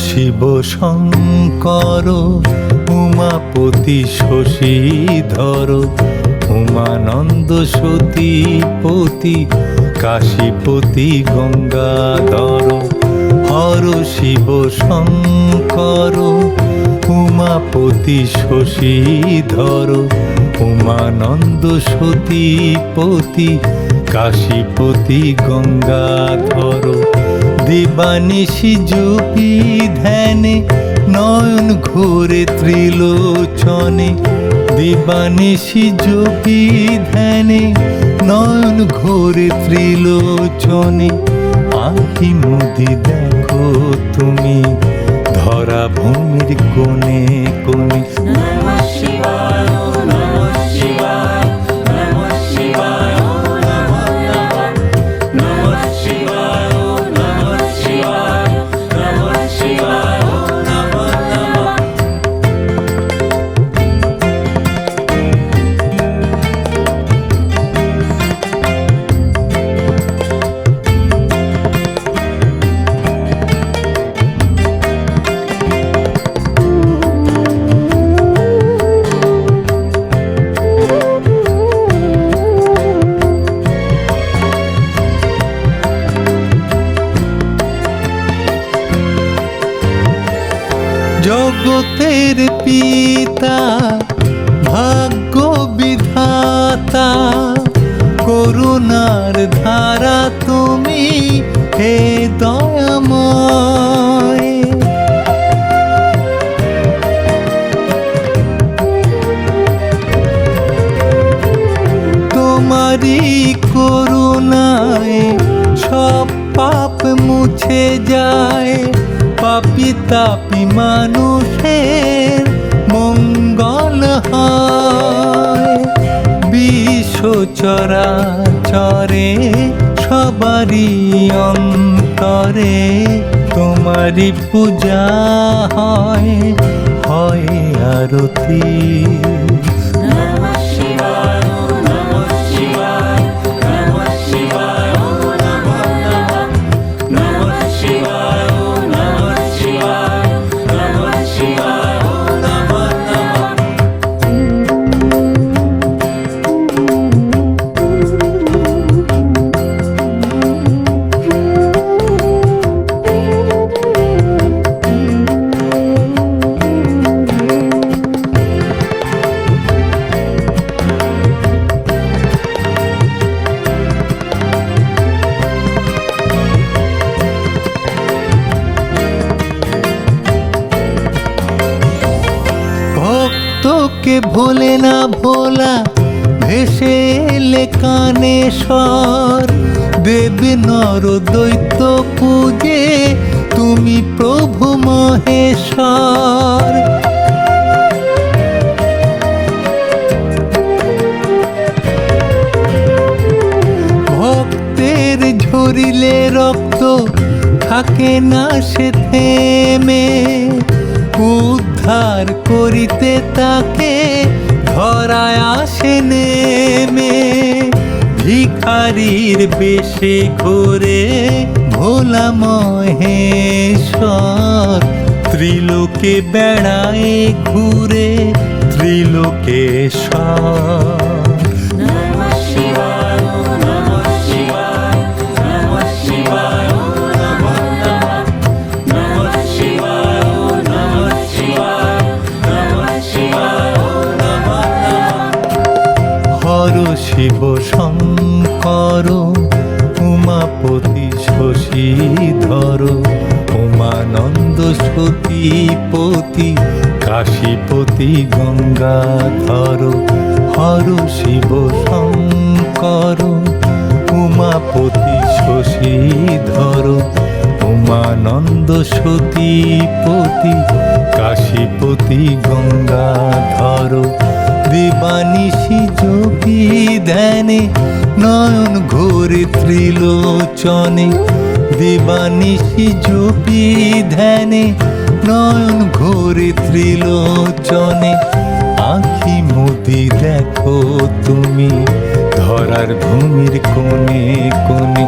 শিব শঙ্কর উমাপতি শশীধর উমানন্দ সতীপতি কাশীপতি গঙ্গাধর। হর শিব শঙ্কর উমাপতি শশীধর উমানন্দ সতীপতি কাশীপতি গঙ্গাধর। দিবানিশি জপি ধ্যানে নয়ন ঘোরে ত্রিলোচনে। দিবানিশি জপি ধ্যানে নয়ন ঘোরে ত্রিলোচনে। আঁখি মুদি দেখো তুমি ধরা ভূমির কোণে কোণে। নমঃ শিবায় নমঃ শিবায় নমঃ শিবায় নমঃ নমঃ শিবায় নমঃ শিবায় নমঃ শিবায় নমঃ নমঃ। জগতের পিতা ভাগ্য বিধাতা করুণার ধারা তুমি হে দয়াময়। তোমারি করুণায় সব পাপ মুছে যায়। পাপি তাপি মানুষের মঙ্গল হয়। বিশ্ব চরাচরে সবারই অন্তরে তোমারি পূজা হয়, হয় আরতি। নমঃ শিবায় নমঃ শিবায় নমঃ শিবায় নমঃ নমঃ শিবায় নমঃ শিবায় নমঃ শিবায় নমঃ নমঃ। ভক্তকে ভোলে না ভোলা ভেসে এলে কানে স্বর। দেবী নর দৈত্য পূজে তুমি প্রভু মহেশ্বর। ভক্তের ঝরিলে রক্ত থাকে না সে থেমে। উদ্ধার করিতে তাকে ধরায় আসে নেমে। ভিখারির বেশে ঘোরে ভোলা মহেশ্বর। ত্রিলোকে বেড়ায় ঘুরে ত্রিলোকেশ্বর। নমঃ শিবায় নমঃ শিবায় নমঃ শিবায় নমঃ নমঃ শিবায় নমঃ শিবায় নমঃ শিবায় নমঃ নমঃ। হর শিব শঙ্কর উমাপতি শশীধর উমানন্দ সতীপতি কাশীপতি গঙ্গাধর। হর শিব শঙ্কর উমাপতি শশীধর উমানন্দ সতীপতি কাশীপতি গঙ্গাধর। দিবানিশি জপি ধ্যানে নয়ন ঘোরে ত্রিলোচনে। দিবানিশি জপি ধ্যানে নয়ন ঘোরে ত্রিলোচনে। আঁখি মুদি দেখো তুমি ধরার ভূমির কোণে কোণে।